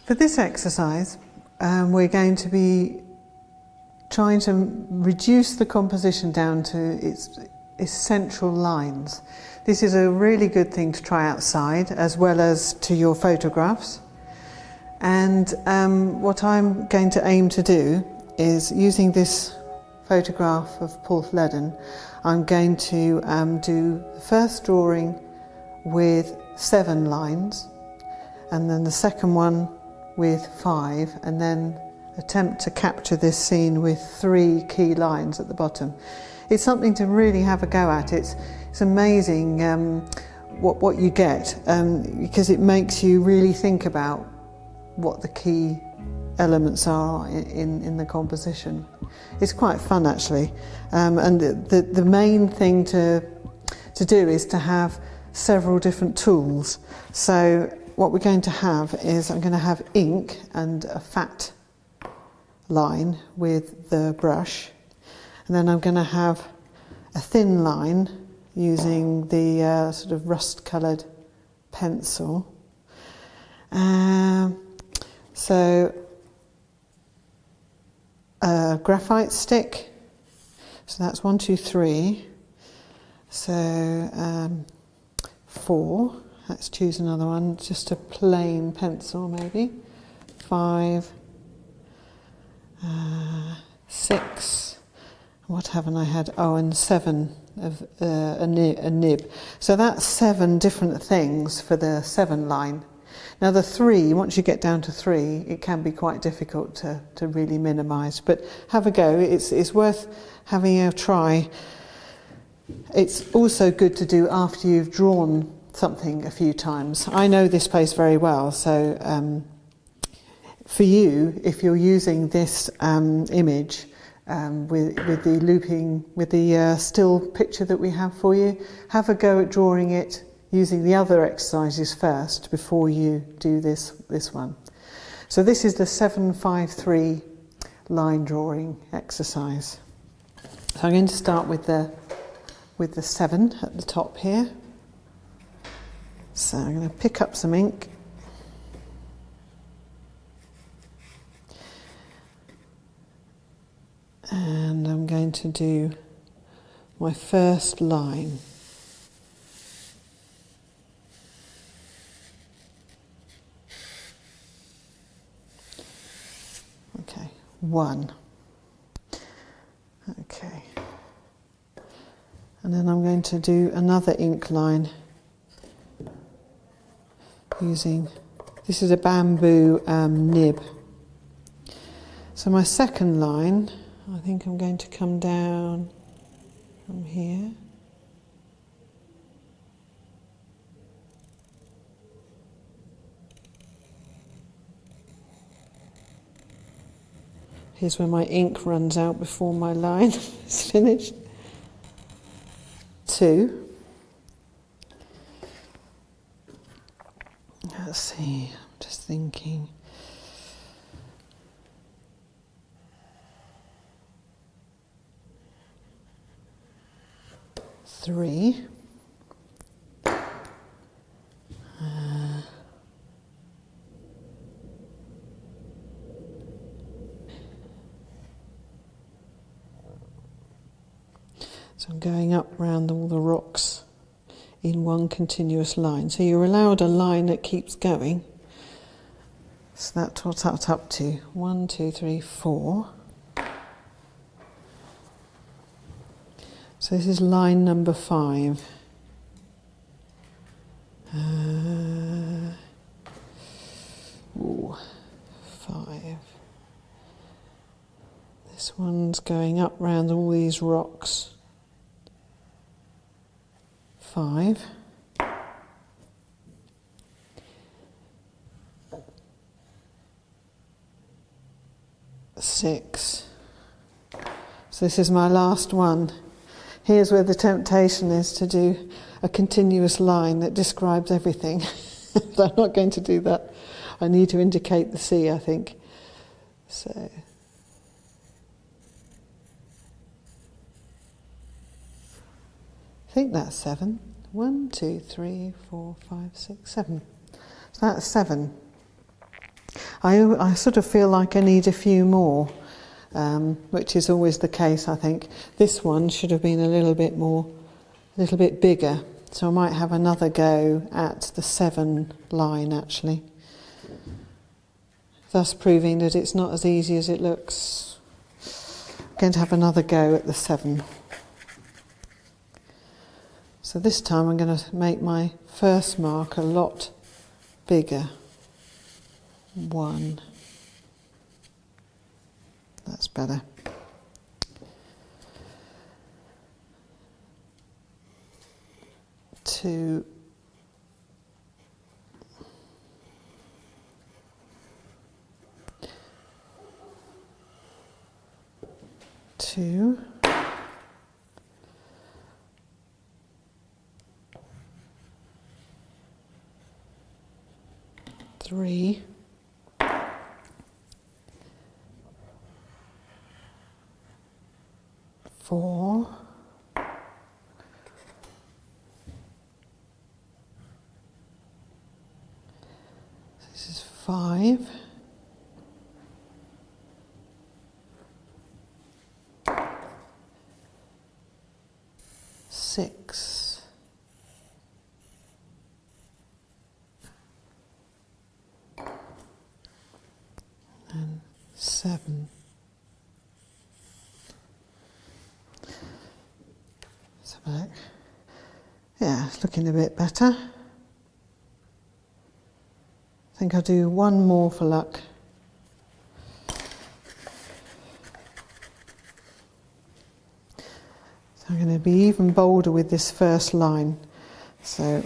For this exercise, we're going to be trying to reduce the composition down to its essential lines. This is a really good thing to try outside as well as to your photographs. And what I'm going to aim to do is, using this photograph of Porthleddon, I'm going to do the first drawing with 7 lines, and then the second one with 5, and then attempt to capture this scene with 3 key lines at the bottom. It's something to really have a go at. It's amazing what you get, because it makes you really think about what the key elements are in the composition. It's quite fun, actually, and the main thing to do is to have several different tools. So what we're going to have is, I'm going to have ink and a fat line with the brush, and then I'm going to have a thin line using the sort of rust-coloured pencil. So a graphite stick, so that's 1, 2, 3. So 4. Let's choose another one, just a plain pencil maybe. 5, 6, what haven't I had? Oh, and 7 of a nib. So that's 7 different things for the 7 line. Now the 3, once you get down to 3, it can be quite difficult to really minimise, but have a go. It's worth having a try. It's also good to do after you've drawn something a few times. I know this place very well, so for you, if you're using this image with the looping, with the still picture that we have for you, have a go at drawing it using the other exercises first before you do this one. So this is the 753 line drawing exercise. So I'm going to start with the 7 at the top here. So I'm going to pick up some ink. And I'm going to do my first line. Okay, 1. Okay. And then I'm going to do another ink line using, this is a bamboo nib. So my second line, I think I'm going to come down from here. Here's where my ink runs out before my line is finished. 2. Let's see, I'm just thinking. 3. So I'm going up round all the rocks in one continuous line. So you're allowed a line that keeps going. So that's what that's up to. 1, 2, 3, 4. So this is line number 5. 5. This one's going up round all these rocks. 5. 6. So this is my last one. Here's where the temptation is to do a continuous line that describes everything. But I'm not going to do that. I need to indicate the sea, I think. So I think that's 7. 1, 2, 3, 4, 5, 6, 7. So that's 7. I sort of feel like I need a few more, which is always the case, I think. This one should have been a little bit bigger, so I might have another go at the 7 line actually, thus proving that it's not as easy as it looks. I'm going to have another go at the 7. So this time I'm going to make my first mark a lot bigger. 1. That's better. 2. 2. 3. 4. 5. 6. And 7. So back. Yeah, it's looking a bit better. I think I'll do one more for luck. So I'm going to be even bolder with this first line. So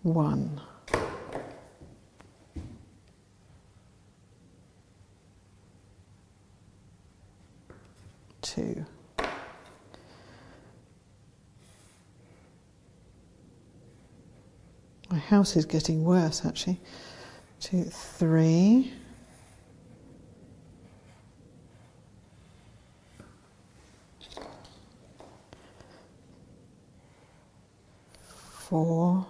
1. 2. 'My house is getting worse actually. 2, 3. 4.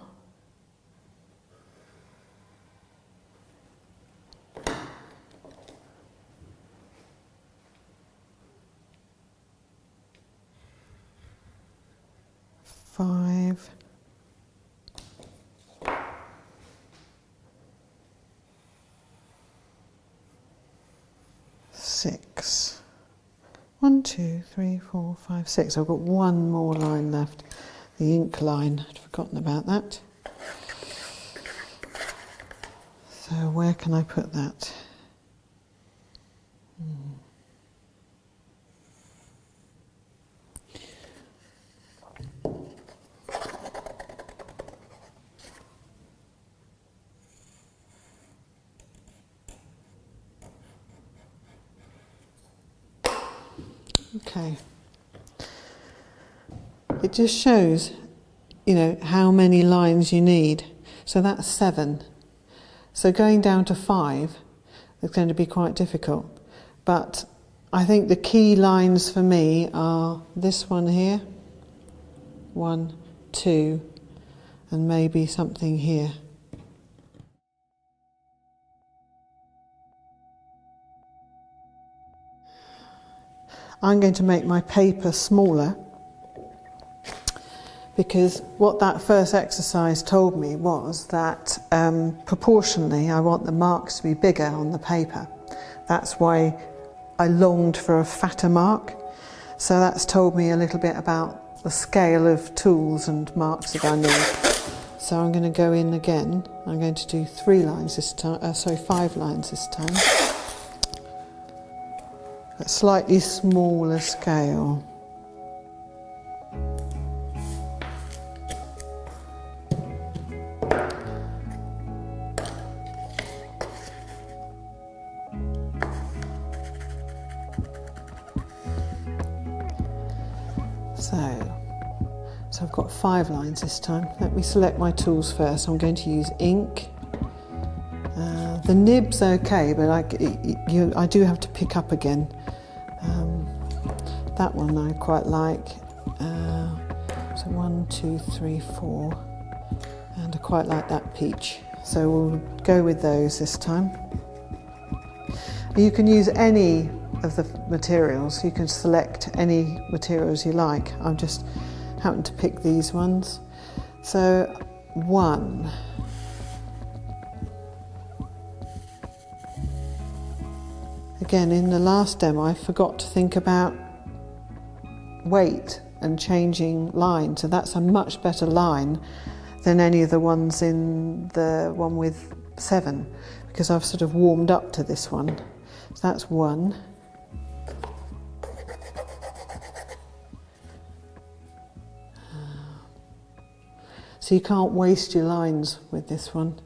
5. 6. 1, 2, 3, 4, 5, 6. I've got one more line left. The ink line. I'd forgotten about that. So where can I put that? Okay. It just shows, how many lines you need. So that's 7. So going down to 5 is going to be quite difficult. But I think the key lines for me are this one here, 1, 2, and maybe something here. I'm going to make my paper smaller because what that first exercise told me was that proportionally I want the marks to be bigger on the paper. That's why I longed for a fatter mark. So that's told me a little bit about the scale of tools and marks that I need. So I'm going to go in again. I'm going to do 3 lines this time, 5 lines this time. A slightly smaller scale. So I've got 5 lines this time. Let me select my tools first. I'm going to use ink. The nib's okay, but I do have to pick up again. That one I quite like. So 1, 2, 3, 4, and I quite like that peach. so we'll go with those this time. You can use any of the materials, you can select any materials you like. I've just happened to pick these ones. So 1. Again, in the last demo I forgot to think about weight and changing line, so that's a much better line than any of the ones in the one with 7, because I've sort of warmed up to this one. So that's 1. So you can't waste your lines with this one.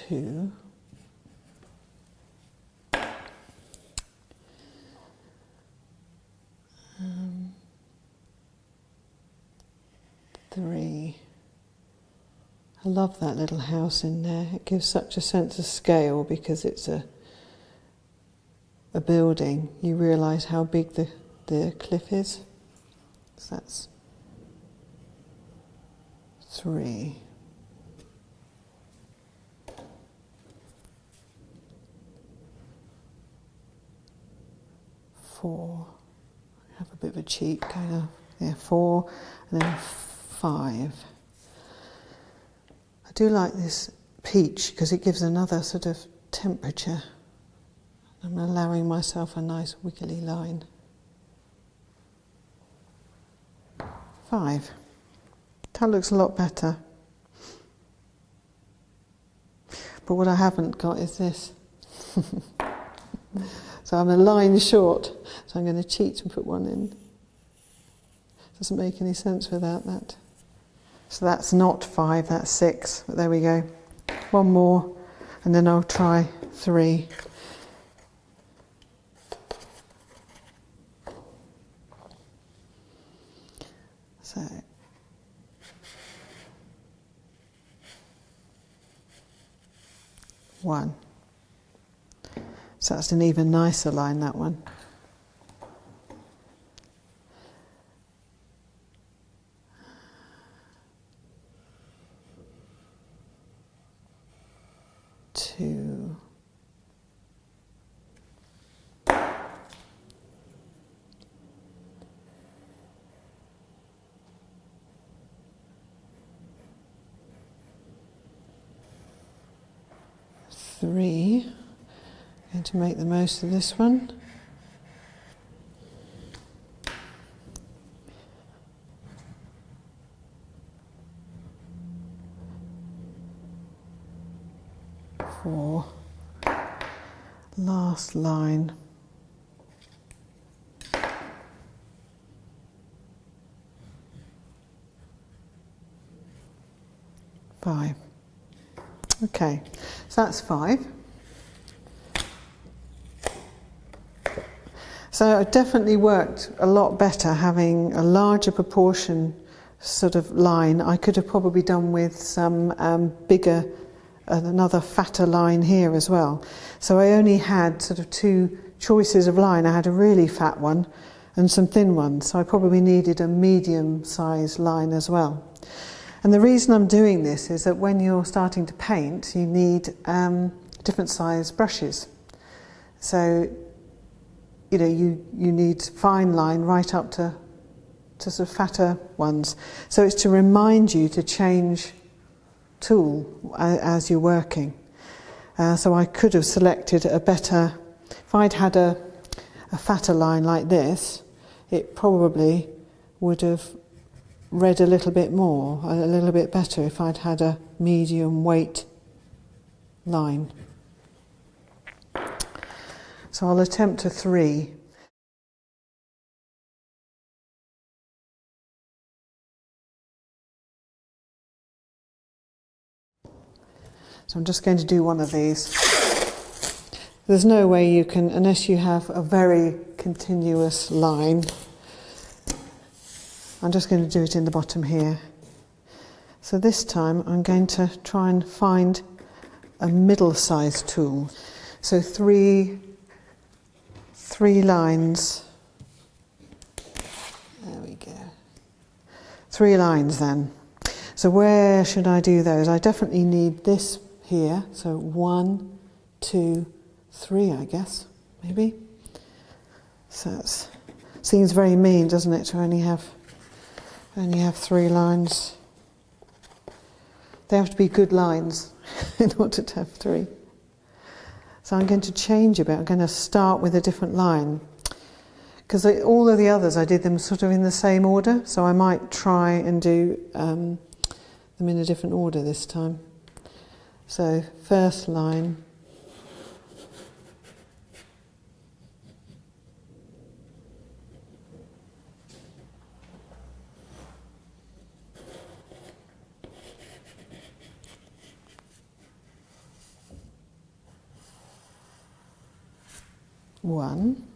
2. 3. I love that little house in there. It gives such a sense of scale because it's a building. You realise how big the cliff is. So that's 3. 4. I have a bit of a cheat going on. Yeah, 4, and then 5. I do like this peach because it gives another sort of temperature. I'm allowing myself a nice wiggly line. 5. That looks a lot better. But what I haven't got is this. So I'm a line short, so I'm going to cheat and put 1 in. Doesn't make any sense without that. So that's not 5, that's 6, but there we go. 1 more, and then I'll try 3. So, one. So that's an even nicer line, that one. Two. 3. Going to make the most of this one. 4. Last line. 5. Okay, so that's 5. So it definitely worked a lot better having a larger proportion sort of line. I could have probably done with some bigger, another fatter line here as well. So I only had sort of 2 choices of line. I had a really fat one and some thin ones. So I probably needed a medium-sized line as well. And the reason I'm doing this is that when you're starting to paint, you need different size brushes. So, you know, you need fine line right up to sort of fatter ones. So it's to remind you to change tool as you're working. So I could have selected a better, if I'd had a fatter line like this, it probably would have read a little bit more, a little bit better if I'd had a medium weight line. So I'll attempt a 3. So I'm just going to do one of these. There's no way you can, unless you have a very continuous line. I'm just going to do it in the bottom here. So this time I'm going to try and find a middle-sized tool. So three lines go. 3 lines then. So where should I do those? I definitely need this here. So 1, 2, 3, I guess, maybe. So it seems very mean, doesn't it, to only have 3 lines. They have to be good lines in order to have 3. So I'm going to change a bit. I'm going to start with a different line. Because all of the others, I did them sort of in the same order. So I might try and do them in a different order this time. So first line. One.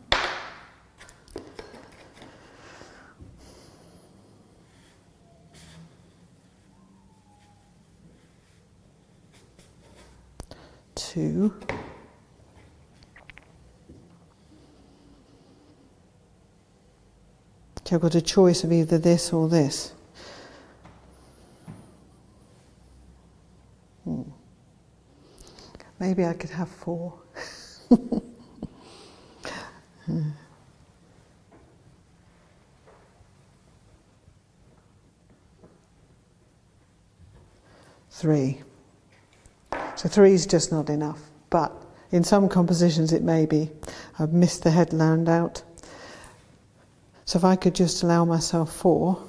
2. Okay, I've got a choice of either this or this. Maybe I could have 4. 3. So 3 is just not enough, but in some compositions it may be. I've missed the headland out. So if I could just allow myself 4,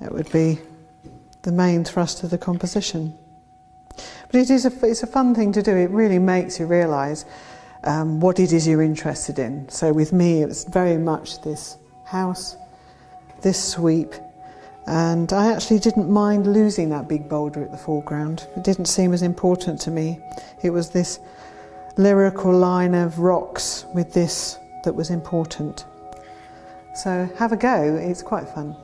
it would be the main thrust of the composition. But it's a fun thing to do. It really makes you realise what it is you're interested in. So with me, it's very much this house, this sweep, and I actually didn't mind losing that big boulder at the foreground. It didn't seem as important to me. It was this lyrical line of rocks with this that was important. So have a go, it's quite fun.